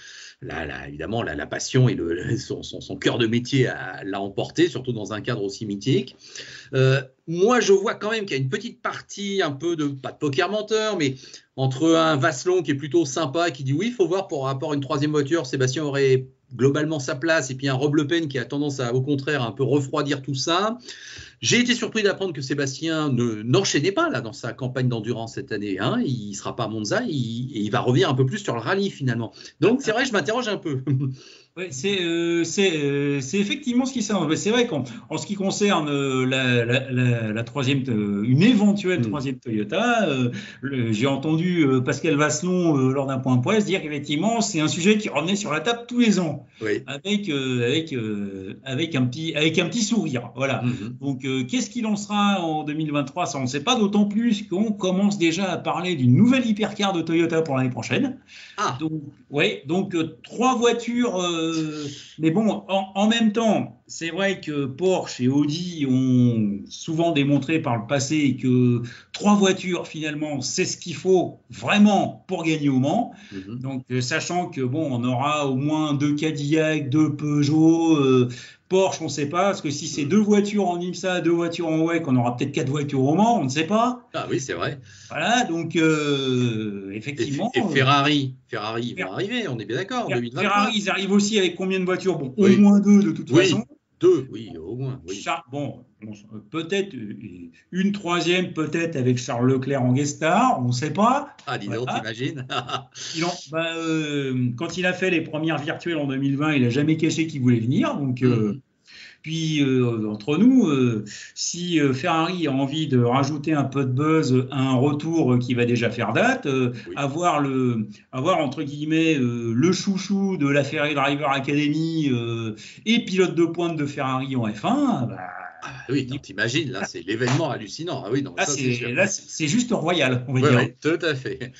là évidemment, la passion et son cœur de métier l'a emporté, surtout dans un cadre aussi mythique. Moi, je vois quand même qu'il y a une petite partie un peu pas de poker menteur, mais entre un Vasselon qui est plutôt sympa, qui dit oui, il faut voir pour rapport à une troisième voiture, Sébastien aurait globalement sa place, et puis un Rob Le Pen qui a tendance à, au contraire, un peu refroidir tout ça. J'ai été surpris d'apprendre que Sébastien n'enchaînait pas là dans sa campagne d'endurance cette année. Hein. Il ne sera pas à Monza, il va revenir un peu plus sur le rallye finalement. Donc c'est vrai, je m'interroge un peu. Ouais, c'est effectivement ce qui s'est. C'est vrai qu'en ce qui concerne la troisième, une éventuelle troisième Toyota, j'ai entendu Pascal Vasselon lors d'un point de presse dire qu'effectivement c'est un sujet qui revenait sur la table tous les ans, oui. avec un petit sourire. Voilà. Donc qu'est-ce qu'il en sera en 2023? Ça on ne sait pas, d'autant plus qu'on commence déjà à parler d'une nouvelle hypercar de Toyota pour l'année prochaine. Ah. Donc 3 voitures. Mais bon, en même temps, c'est vrai que Porsche et Audi ont souvent démontré par le passé que 3 voitures, finalement, c'est ce qu'il faut vraiment pour gagner au Mans. Donc, sachant que bon, on aura au moins 2 Cadillac, 2 Peugeot, Porsche, on ne sait pas, parce que si c'est 2 voitures en IMSA, 2 voitures en WEC, on aura peut-être 4 voitures au Mans, on ne sait pas. Ah oui, c'est vrai. Voilà, donc effectivement. Et Ferrari ils vont arriver, on est bien d'accord. Ferrari, ils arrivent aussi avec combien de voitures? Bon, au moins 2 de toute façon. 2, oui, au moins. Oui. Bon, peut-être une troisième, peut-être avec Charles Leclerc en guest star, on ne sait pas. Ah, dis donc, t'imagines. Quand il a fait les premières virtuelles en 2020, il n'a jamais caché qu'il voulait venir. Donc, puis, entre nous, si Ferrari a envie de rajouter un peu de buzz à un retour qui va déjà faire date, avoir entre guillemets le chouchou de la Ferrari Driver Academy et pilote de pointe de Ferrari en F1, oui, t'imagines, là, c'est l'événement hallucinant. Ah oui, non, là, c'est juste royal, on va dire. Oui, tout à fait.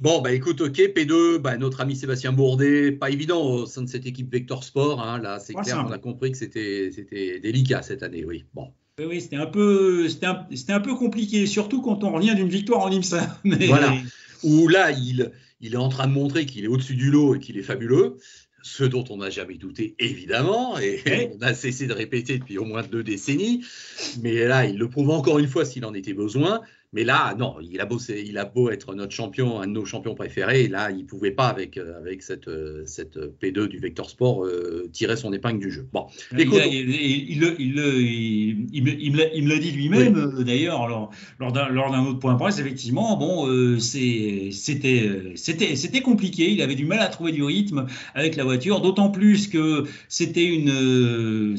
Bon, écoute, ok, P2, notre ami Sébastien Bourdet, pas évident au sein de cette équipe Vector Sport. Hein, là, c'est clair, on a compris que c'était délicat cette année, oui. Bon. Oui, c'était un peu compliqué, surtout quand on revient d'une victoire en IMSA. Voilà, où là, il est en train de montrer qu'il est au-dessus du lot et qu'il est fabuleux. Ce dont on n'a jamais douté, évidemment, et on a cessé de répéter depuis au moins 2 décennies. Mais là, il le prouve encore une fois s'il en était besoin. Mais là, non, il a beau être notre champion, un de nos champions préférés. Et là, il ne pouvait pas, avec cette P2 du Vector Sport, tirer son épingle du jeu. Bon, écoute, il me l'a dit lui-même, d'ailleurs, lors d'un autre point de presse. Effectivement, bon, c'était compliqué. Il avait du mal à trouver du rythme avec la voiture, d'autant plus que c'était une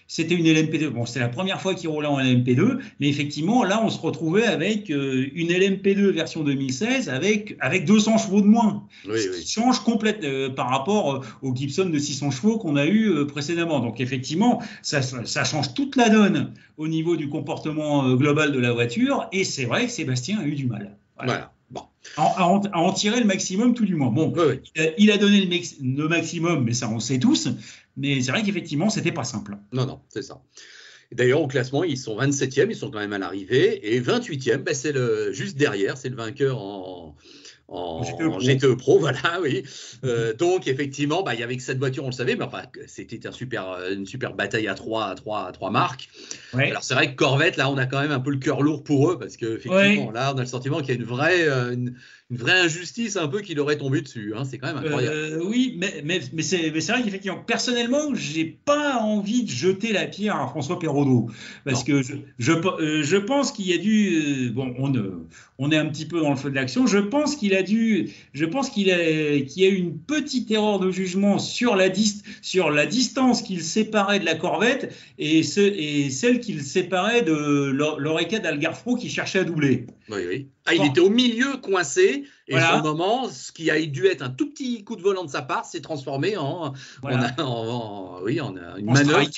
LMP2. Bon, c'est la première fois qu'il roulait en LMP2, mais effectivement, là, on se retrouvait avec une LMP2 version 2016 avec 200 chevaux de moins. Ce qui change complètement par rapport au Gibson de 600 chevaux qu'on a eu précédemment. Donc, effectivement, ça change toute la donne au niveau du comportement global de la voiture. Et c'est vrai que Sébastien a eu du mal. Voilà. Bon. À en tirer le maximum, tout du moins. Bon, il a donné le maximum, mais ça, on sait tous. Mais c'est vrai qu'effectivement, c'était pas simple. Non, c'est ça. D'ailleurs, au classement, ils sont 27e, ils sont quand même à l'arrivée. Et 28e, c'est juste derrière, c'est le vainqueur en GTE Pro, voilà, oui. Donc, effectivement, il y avait que cette voiture, on le savait, mais c'était une super bataille à trois marques. Ouais. Alors, c'est vrai que Corvette, là, on a quand même un peu le cœur lourd pour eux, parce qu'effectivement, là, on a le sentiment qu'il y a une vraie injustice un peu qui leur est tombée dessus. Hein. C'est quand même incroyable. Oui, mais c'est vrai qu'effectivement, personnellement, j'ai pas envie de jeter la pierre à François Perraudot, parce que je pense qu'il y a dû on est un petit peu dans le feu de l'action. Je pense qu'il y a eu une petite erreur de jugement sur la distance qui le séparait de la Corvette et celle qui le séparait de l'Oreca d'Algarve qui cherchait à doubler. Oui. Il était au milieu, coincé, et sur le moment, ce qui a dû être un tout petit coup de volant de sa part s'est transformé en une manœuvre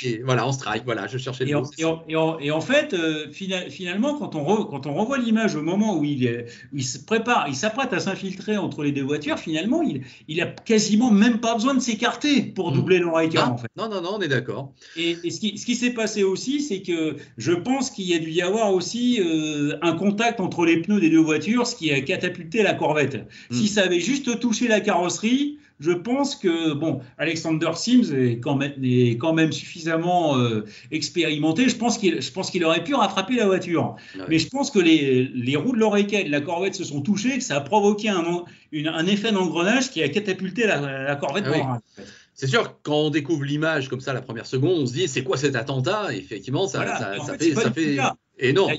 en strike. Voilà, je cherchais le mot. Et en fait, finalement, quand on revoit l'image au moment où il se prépare, il s'apprête à s'infiltrer entre les deux voitures, finalement, il a quasiment même pas besoin de s'écarter pour doubler leur écart, en fait. Non, on est d'accord. Et ce qui s'est passé aussi, c'est que je pense qu'il y a dû y avoir aussi un contact entre les pneus des deux voitures, ce qui a catapulté la Corvette. Si ça avait juste touché la carrosserie, je pense que, bon, Alexander Sims est quand même suffisamment expérimenté. Je pense qu'il aurait pu rattraper la voiture. Ouais. Mais je pense que les roues de l'oreille de la Corvette se sont touchées, que ça a provoqué un effet d'engrenage qui a catapulté la Corvette dans le rail. C'est sûr, quand on découvre l'image comme ça la première seconde, on se dit c'est quoi cet attentat? Et effectivement, ça fait énorme.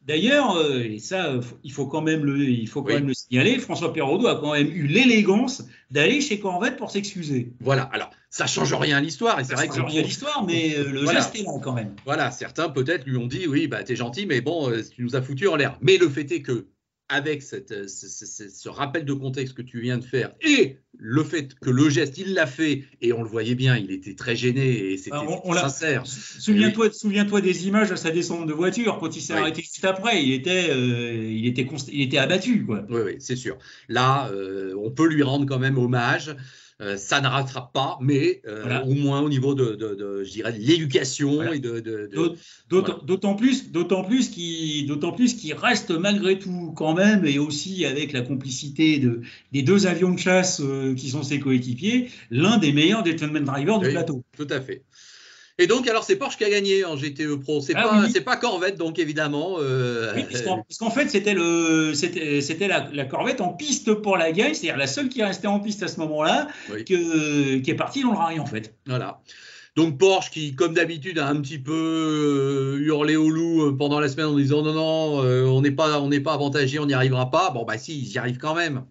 D'ailleurs, et ça, il faut quand même le signaler, François Perraudot a quand même eu l'élégance d'aller chez Corvette pour s'excuser. Voilà, alors ça change rien à l'histoire. Et c'est vrai que change rien à l'histoire, mais le geste est là quand même. Voilà, certains peut-être lui ont dit oui, bah t'es gentil, mais bon, tu nous as foutu en l'air. Mais le fait est que avec ce rappel de contexte que tu viens de faire et le fait que le geste, il l'a fait et on le voyait bien, il était très gêné et c'était sincère. Souviens-toi des images de sa descente de voiture quand il s'est arrêté juste après, il était abattu, quoi. Oui, c'est sûr. Là, on peut lui rendre quand même hommage. Ça ne rattrape pas, mais au moins au niveau je dirais, de l'éducation et d'autant plus qu'il reste malgré tout quand même, et aussi avec la complicité des deux avions de chasse qui sont ses coéquipiers, l'un des meilleurs gentleman drivers du plateau. Tout à fait. Et donc, alors, c'est Porsche qui a gagné en GTE Pro. C'est pas Corvette, donc, évidemment. Oui, parce qu'en fait, c'était la Corvette en piste pour la gagne, c'est-à-dire la seule qui restait en piste à ce moment-là, qui est partie dans le rallye, en fait. Voilà. Donc Porsche qui, comme d'habitude, a un petit peu hurlé au loup pendant la semaine en disant non, on n'est pas avantagé, on n'y arrivera pas. Bon, bah si, ils y arrivent quand même.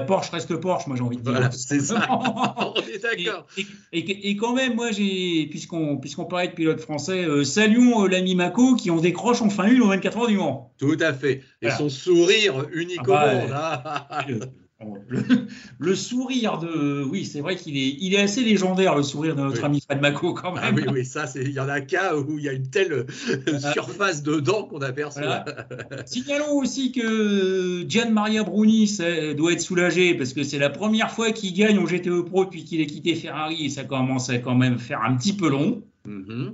Porsche reste Porsche, moi j'ai envie de dire. Voilà, c'est ça. On est d'accord. Et quand même, moi, puisqu'on parlait de pilotes français, saluons l'ami Mako qui en décroche enfin une aux 24 heures du Mans. Tout à fait. Et son sourire unique au monde. Le sourire oui, c'est vrai qu'il est assez légendaire, le sourire de notre ami Fred Mako quand même. Oui, ça, il y en a qu'un où il y a une telle surface de dents qu'on aperçoit. Signalons aussi que Gian Maria Bruni doit être soulagé parce que c'est la première fois qu'il gagne en GTE Pro depuis qu'il a quitté Ferrari et ça commence à quand même faire un petit peu long.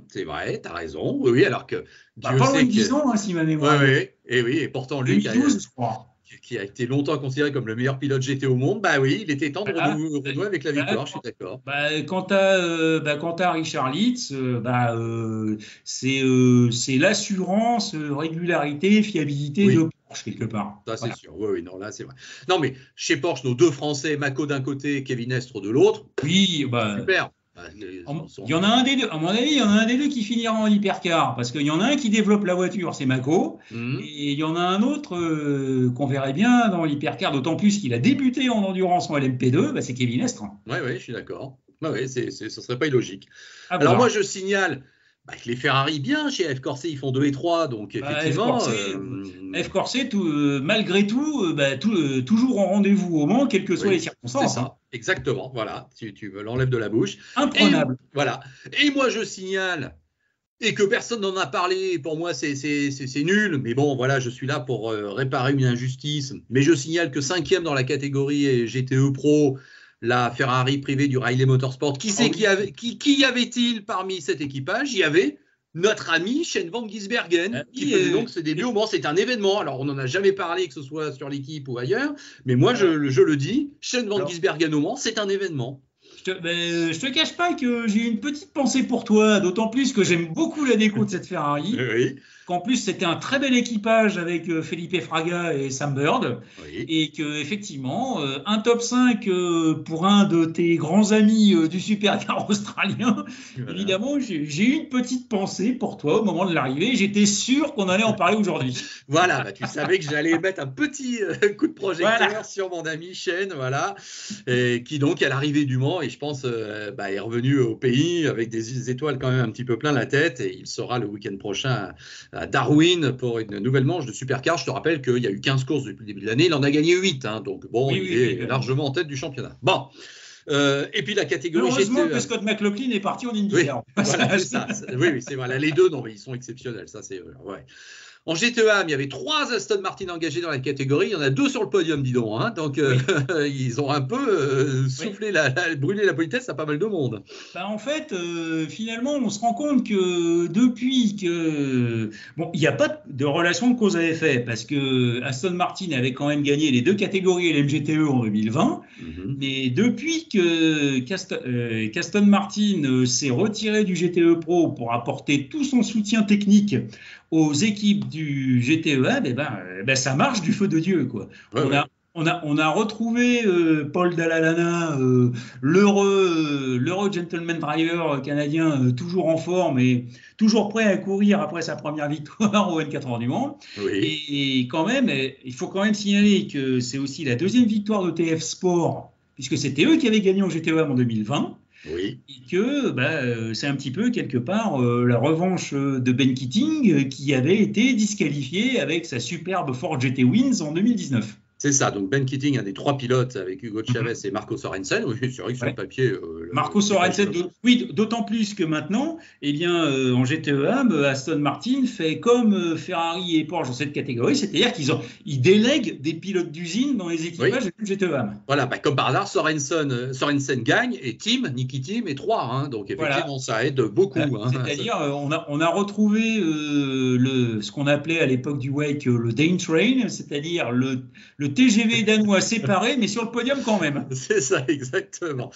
C'est vrai, tu as raison. Oui, alors que. Pas loin de 10 ans, si ma mémoire. Et pourtant, lui. 2012, je crois. Qui a été longtemps considéré comme le meilleur pilote GT au monde, il était temps de renouer avec la victoire, je suis d'accord. Quant à Richard Lietz, c'est l'assurance, régularité, fiabilité de Porsche quelque part. Ça, c'est sûr. Oui, non, là, c'est vrai. Non, mais chez Porsche, nos deux Français, Mako d'un côté, Kevin Estre de l'autre. Oui, super. Il y en a un des deux, à mon avis, il y en a un des deux qui finira en hypercar parce qu'il y en a un qui développe la voiture, c'est Mako, et il y en a un autre qu'on verrait bien dans l'hypercar, d'autant plus qu'il a débuté en endurance en LMP2, c'est Kevin Estre. Oui, je suis d'accord. ce serait pas illogique. Alors moi, je signale que les Ferrari, bien, chez F Corse, ils font 2 et 3, donc effectivement… F Corse, malgré tout, toujours en rendez-vous au Mans, quelles que soient les circonstances. C'est ça, exactement, voilà, tu me l'enlèves de la bouche. Imprenable. Voilà. Et moi, je signale, et que personne n'en a parlé, pour moi, c'est nul, mais bon, voilà, je suis là pour réparer une injustice, mais je signale que 5e dans la catégorie GTE Pro, la Ferrari privée du Riley Motorsport. Qui y avait-il parmi cet équipage? Il y avait notre ami Shane Van Gisbergen qui faisait donc ce début au Mans. C'est un événement. Alors, on n'en a jamais parlé, que ce soit sur l'équipe ou ailleurs, mais moi, je le dis, Shane Van Gisbergen au Mans, c'est un événement. Je te cache pas que j'ai une petite pensée pour toi, d'autant plus que j'aime beaucoup la déco de cette Ferrari. Oui. Qu'en plus c'était un très bel équipage avec Felipe Fraga et Sam Bird, et que effectivement un top 5 pour un de tes grands amis du supercar australien, évidemment j'ai eu une petite pensée pour toi au moment de l'arrivée, j'étais sûr qu'on allait en parler aujourd'hui. Voilà, tu savais que j'allais mettre un petit coup de projecteur sur mon ami Shane, et qui donc à l'arrivée du Mans, et je pense est revenu au pays avec des étoiles quand même un petit peu plein la tête, et il sera le week-end prochain à Darwin pour une nouvelle manche de supercar. Je te rappelle qu'il y a eu 15 courses depuis le début de l'année, il en a gagné 8, donc il est largement en tête du championnat. Bon, et puis la catégorie heureusement que Scott McLaughlin est parti en IndyCar. Voilà, c'est ça. Oui, c'est vrai. Les deux, non, mais ils sont exceptionnels, ça c'est En GTE-AM, il y avait 3 Aston Martin engagés dans la catégorie. Il y en a 2 sur le podium, dis donc. Hein. Donc, ils ont un peu soufflé, brûlé la politesse à pas mal de monde. Bah, en fait, finalement, on se rend compte que depuis que... Bon, il n'y a pas de relation de cause à effet, parce que Aston Martin avait quand même gagné les 2 catégories LMGTE en 2020, mais depuis qu'Aston Martin s'est retiré du GTE Pro pour apporter tout son soutien technique aux équipes du GTE-AM, ça marche du feu de Dieu, quoi. On a retrouvé Paul Dalla Lana, l'heureux gentleman driver canadien, toujours en forme et toujours prêt à courir après sa première victoire au 24 heures du Mans. Oui. Et quand même, il faut quand même signaler que c'est aussi la 2e victoire de TF Sport, puisque c'était eux qui avaient gagné au GTE-AM en 2020. Oui. Et que c'est un petit peu quelque part la revanche de Ben Keating qui avait été disqualifié avec sa superbe Ford GT Wins en 2019. C'est ça, donc Ben Keating, un des 3 pilotes avec Hugo Chavez et Marco Sorensen. Oui, c'est vrai que sur le papier. Marco Sorensen, oui, d'autant plus que maintenant, eh bien, en GTE-AM, Aston Martin fait comme Ferrari et Porsche dans cette catégorie, c'est-à-dire qu'ils délèguent des pilotes d'usine dans les équipages du GTE-AM. Voilà, comme par hasard, Sorensen gagne et Niki Team est 3. Hein, donc effectivement, ça aide beaucoup. C'est-à-dire, on a retrouvé ce qu'on appelait à l'époque du WEC le Dane Train, c'est-à-dire le TGV danois séparé, mais sur le podium quand même. C'est ça, exactement.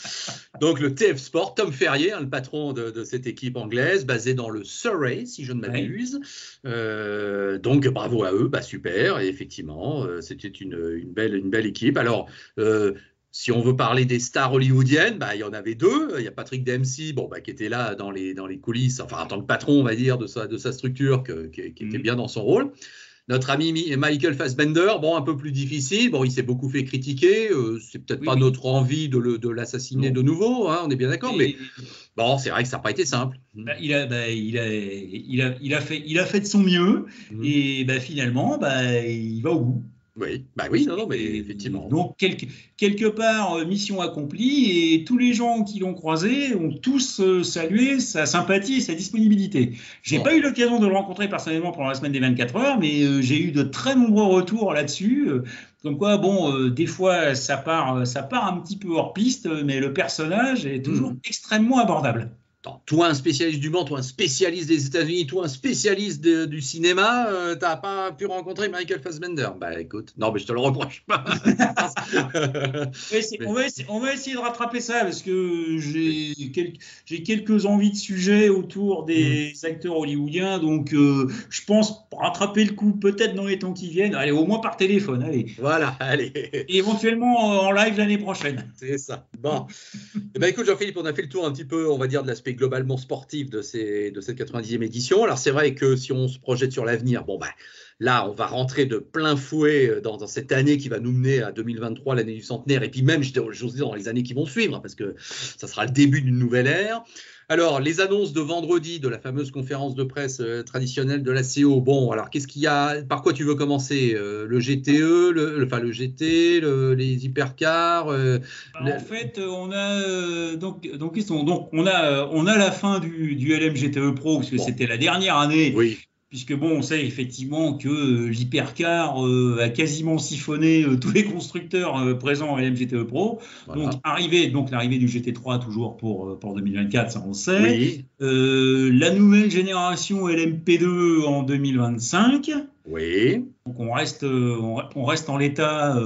Donc le TF Sport, Tom Ferrier, le patron de cette équipe anglaise, basée dans le Surrey, si je ne m'abuse. Donc bravo à eux, super. Et effectivement, c'était une belle équipe. Alors, si on veut parler des stars hollywoodiennes, il y en avait 2. Il y a Patrick Dempsey, qui était là dans les coulisses, enfin en tant que patron, on va dire, de sa structure, qui était bien dans son rôle. Notre ami Michael Fassbender, un peu plus difficile. Il s'est beaucoup fait critiquer. C'est peut-être pas notre envie de l'assassiner de nouveau. Hein, on est bien d'accord. Mais c'est vrai que ça n'a pas été simple. Il a fait de son mieux. Et finalement, il va au bout. Oui, non, mais effectivement. Donc, quelque part, mission accomplie, et tous les gens qui l'ont croisé ont tous salué sa sympathie et sa disponibilité. J'ai pas eu l'occasion de le rencontrer personnellement pendant la semaine des 24 heures, mais j'ai eu de très nombreux retours là-dessus. Comme quoi, des fois, ça part un petit peu hors piste, mais le personnage est toujours extrêmement abordable. Toi, un spécialiste du Mans, toi, un spécialiste des États-Unis, toi, un spécialiste du cinéma, t'as pas pu rencontrer Michael Fassbender? Écoute, non, mais je te le reproche pas. On va essayer de rattraper ça parce que j'ai quelques envies de sujets autour des acteurs hollywoodiens, donc je pense rattraper le coup peut-être dans les temps qui viennent. Allez, au moins par téléphone, allez. Voilà, allez. Et éventuellement en live l'année prochaine. C'est ça. Bon. Écoute, Jean-Philippe, on a fait le tour un petit peu, on va dire, de l'aspect globalement sportif de cette 90e édition. Alors, c'est vrai que si on se projette sur l'avenir, là, on va rentrer de plein fouet dans cette année qui va nous mener à 2023, l'année du centenaire, et puis même, j'ose dire, dans les années qui vont suivre, parce que ça sera le début d'une nouvelle ère. Alors, les annonces de vendredi de la fameuse conférence de presse traditionnelle de la CO. Alors, qu'est-ce qu'il y a? Par quoi tu veux commencer? Le GTE, le GT, les hypercars En fait, on a on a la fin du LMGTE Pro, parce que c'était la dernière année. Oui. Puisque on sait effectivement que l'hypercar a quasiment siphonné tous les constructeurs présents à LMGTE Pro. Voilà. Donc l'arrivée du GT3 toujours pour 2024, ça on sait. Oui. La nouvelle génération LMP2 en 2025. Oui. Donc on reste en l'état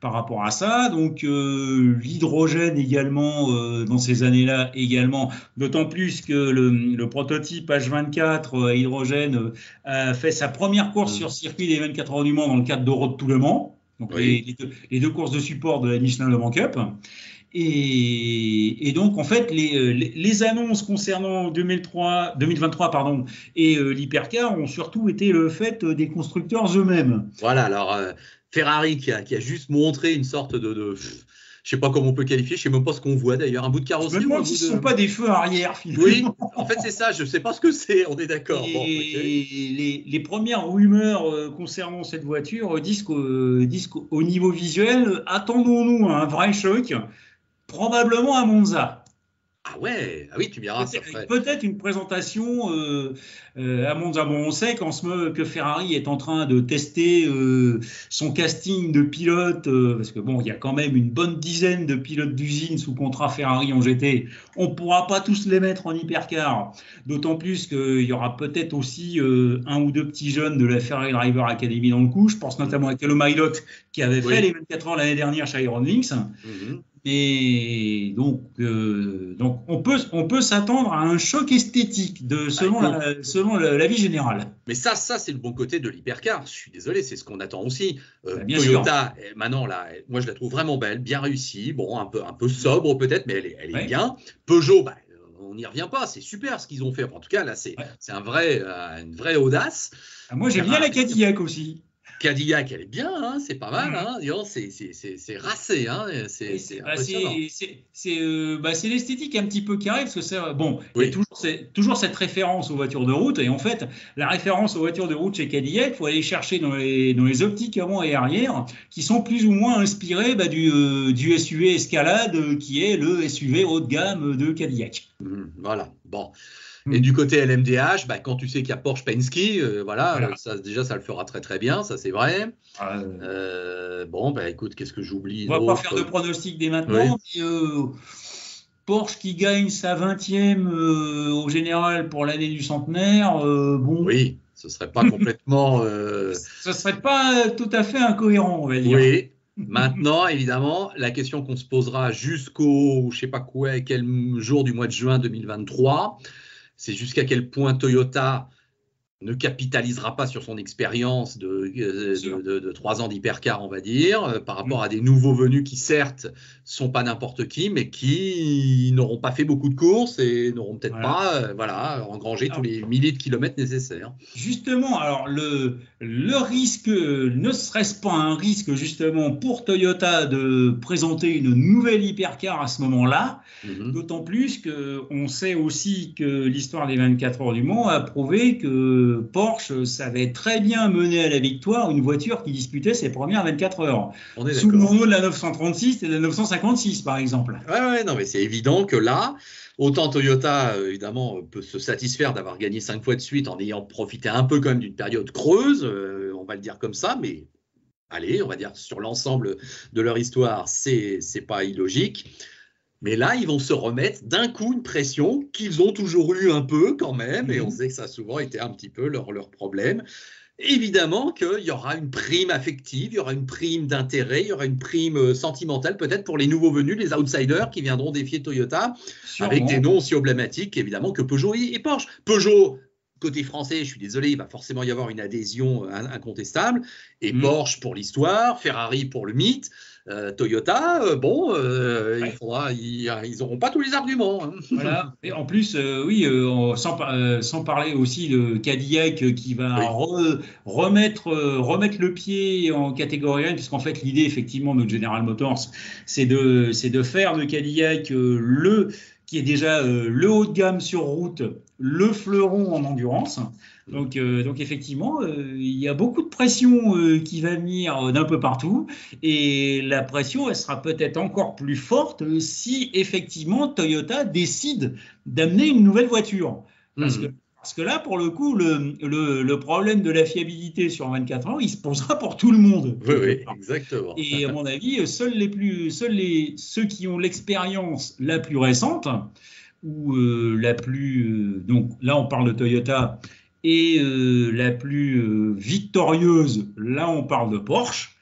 par rapport à ça. Donc l'hydrogène également dans ces années-là également, d'autant plus que le prototype H24 à hydrogène a fait sa première course sur circuit des 24 heures du Mans dans le cadre d'Euro de tout le Mans. Donc les deux courses de support de la Michelin Le Mans Cup. Et donc, en fait, les annonces concernant 2023 et l'hypercar ont surtout été le fait des constructeurs eux-mêmes. Voilà, alors Ferrari qui a juste montré une sorte de je sais pas comment on peut qualifier, je sais même pas ce qu'on voit d'ailleurs, un bout de carrosserie. Je me demande si ce ne sont pas des feux arrière, finalement. Oui, en fait c'est ça, je sais pas ce que c'est, on est d'accord. Les premières rumeurs concernant cette voiture disent qu'au niveau visuel, attendons-nous à un vrai choc, probablement à Monza. Ah ouais, ah oui, tu verras, ça ferait. Peut-être une présentation à Monza. Bon, on sait que Ferrari est en train de tester son casting de pilotes, parce que bon, il y a quand même une bonne dizaine de pilotes d'usine sous contrat Ferrari en GT. On ne pourra pas tous les mettre en hypercar, d'autant plus qu'il y aura peut-être aussi un ou deux petits jeunes de la Ferrari Driver Academy dans le coup. Je pense notamment à Callum Ilott qui avait fait les 24 heures l'année dernière chez Iron Lynx. Et donc on peut s'attendre à un choc esthétique selon l'avis général. Mais ça c'est le bon côté de l'hypercar. Je suis désolé, c'est ce qu'on attend aussi. Bien Toyota, maintenant là, moi je la trouve vraiment belle, bien réussie. Bon, un peu sobre peut-être, mais elle est bien. Peugeot, on n'y revient pas. C'est super ce qu'ils ont fait. En tout cas, là, c'est une vraie audace. Moi, j'aime bien la Cadillac aussi. Cadillac, elle est bien, hein, c'est pas mal, hein, c'est racé, hein, c'est impressionnant. C'est l'esthétique un petit peu carré, parce que c'est bon, il y a toujours cette référence aux voitures de route, et en fait, la référence aux voitures de route chez Cadillac, il faut aller chercher dans les optiques avant et arrière, qui sont plus ou moins inspirées du SUV Escalade, qui est le SUV haut de gamme de Cadillac. Voilà, bon. Et du côté LMDH, quand tu sais qu'il y a Porsche Penske, voilà. Ça le fera très très bien, ça c'est vrai. Écoute, qu'est-ce que j'oublie? On va pas faire de pronostic dès maintenant. Mais, Porsche qui gagne sa 20e au général pour l'année du centenaire, bon. Oui, ce serait pas complètement. Ce serait pas tout à fait incohérent, on va dire. Oui. Maintenant, évidemment, la question qu'on se posera jusqu'au, je sais pas quoi, quel jour du mois de juin 2023. C'est jusqu'à quel point Toyota ne capitalisera pas sur son expérience de 3 ans d'hypercar, on va dire, par rapport à des nouveaux venus qui, certes, sont pas n'importe qui, mais qui n'auront pas fait beaucoup de courses et n'auront peut-être pas engrangé tous les milliers de kilomètres nécessaires. Justement, alors le risque, ne serait-ce pas un risque justement pour Toyota de présenter une nouvelle hypercar à ce moment-là, d'autant plus qu'on sait aussi que l'histoire des 24 heures du Mans a prouvé que Porsche savait très bien mener à la victoire une voiture qui disputait ses premières 24 heures. Sous le nom de la 936 et de la 956, par exemple. Non, mais c'est évident que là, autant Toyota, évidemment, peut se satisfaire d'avoir gagné 5 fois de suite en ayant profité un peu quand même d'une période creuse, on va le dire comme ça, mais allez, on va dire sur l'ensemble de leur histoire, c'est pas illogique. Mais là, ils vont se remettre d'un coup une pression qu'ils ont toujours eu un peu quand même, et on sait que ça a souvent été un petit peu leur problème. Évidemment qu'il y aura une prime affective, il y aura une prime d'intérêt, il y aura une prime sentimentale peut-être pour les nouveaux venus, les outsiders qui viendront défier Toyota, avec des noms aussi emblématiques évidemment que Peugeot et Porsche. Peugeot, côté français, je suis désolé, il va forcément y avoir une adhésion incontestable, et Porsche pour l'histoire, Ferrari pour le mythe. Toyota, ils n'auront pas tous les arguments. Hein. Voilà. Et en plus, sans parler aussi de Cadillac qui va remettre le pied en catégorie 1, puisqu'en fait l'idée effectivement de General Motors, c'est de faire de Cadillac qui est déjà le haut de gamme sur route, le fleuron en endurance. Donc effectivement, il y a beaucoup de pression qui va venir d'un peu partout, et la pression, elle sera peut-être encore plus forte si effectivement Toyota décide d'amener une nouvelle voiture. Parce que là, pour le coup, le problème de la fiabilité sur 24 heures, il se posera pour tout le monde. Oui, exactement. Et à mon avis, seuls ceux qui ont l'expérience la plus récente, ou donc là on parle de Toyota, et la plus victorieuse, là on parle de Porsche.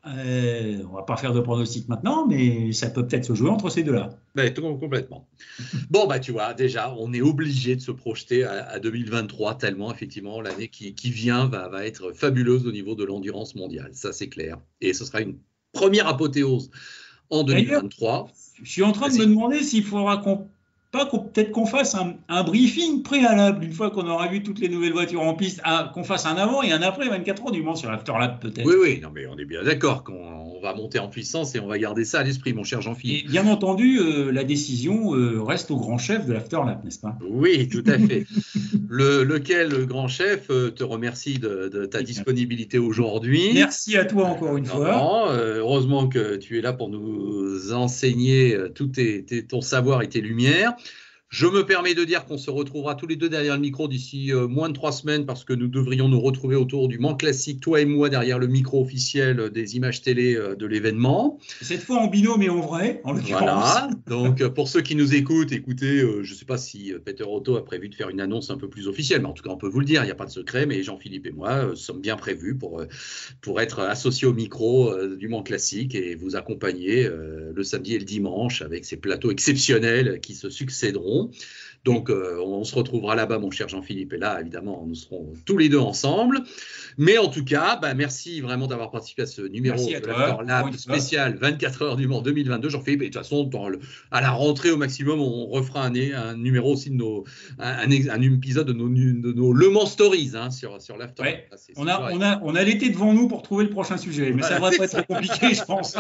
On va pas faire de pronostic maintenant, mais ça peut peut-être se jouer entre ces deux-là. Complètement. Bon, tu vois, déjà, on est obligé de se projeter à 2023, tellement, effectivement, l'année qui vient va être fabuleuse au niveau de l'endurance mondiale. Ça, c'est clair. Et ce sera une première apothéose en 2023. D'ailleurs, je suis en train de me demander s'il faudra peut-être qu'on fasse un briefing préalable une fois qu'on aura vu toutes les nouvelles voitures en piste, qu'on fasse un avant et un après 24 heures du Mans sur l'Afterlap peut-être. Oui, non mais on est bien d'accord qu'on va monter en puissance et on va garder ça à l'esprit, mon cher Jean-Philippe. Et bien entendu, la décision reste au grand chef de l'Afterlap, n'est-ce pas? Oui, tout à fait. Lequel, le grand chef, te remercie de ta disponibilité aujourd'hui. Merci à toi encore une fois. Heureusement que tu es là pour nous enseigner tout ton savoir et tes lumières. Je me permets de dire qu'on se retrouvera tous les deux derrière le micro d'ici moins de 3 semaines parce que nous devrions nous retrouver autour du Mans Classique, toi et moi, derrière le micro officiel des images télé de l'événement. Cette fois en binôme et en vrai, en l'occurrence. Voilà, donc pour ceux qui nous écoutent, écoutez, je ne sais pas si Peter Otto a prévu de faire une annonce un peu plus officielle, mais en tout cas on peut vous le dire, il n'y a pas de secret, mais Jean-Philippe et moi sommes bien prévus pour être associés au micro du Mans Classique et vous accompagner le samedi et le dimanche avec ces plateaux exceptionnels qui se succéderont. Donc, on se retrouvera là-bas, mon cher Jean-Philippe. Et là, évidemment, nous serons tous les deux ensemble. Mais en tout cas, merci vraiment d'avoir participé à ce numéro de l'Afterlap spécial 24 heures du Mans 2022, Jean-Philippe. Et de toute façon, à la rentrée au maximum, on refera un numéro aussi de un épisode de nos Le Mans Stories sur l'Afterlap. Ouais. On a l'été devant nous pour trouver le prochain sujet. Mais ça va pas être trop compliqué, je pense.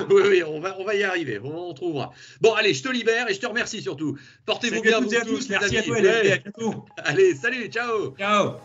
Oui, on va y arriver. On trouvera. Bon, allez, je te libère et je te remercie surtout. Portez-vous bien, vous tous. Merci à toi, et à bientôt. Allez, salut, ciao. Ciao.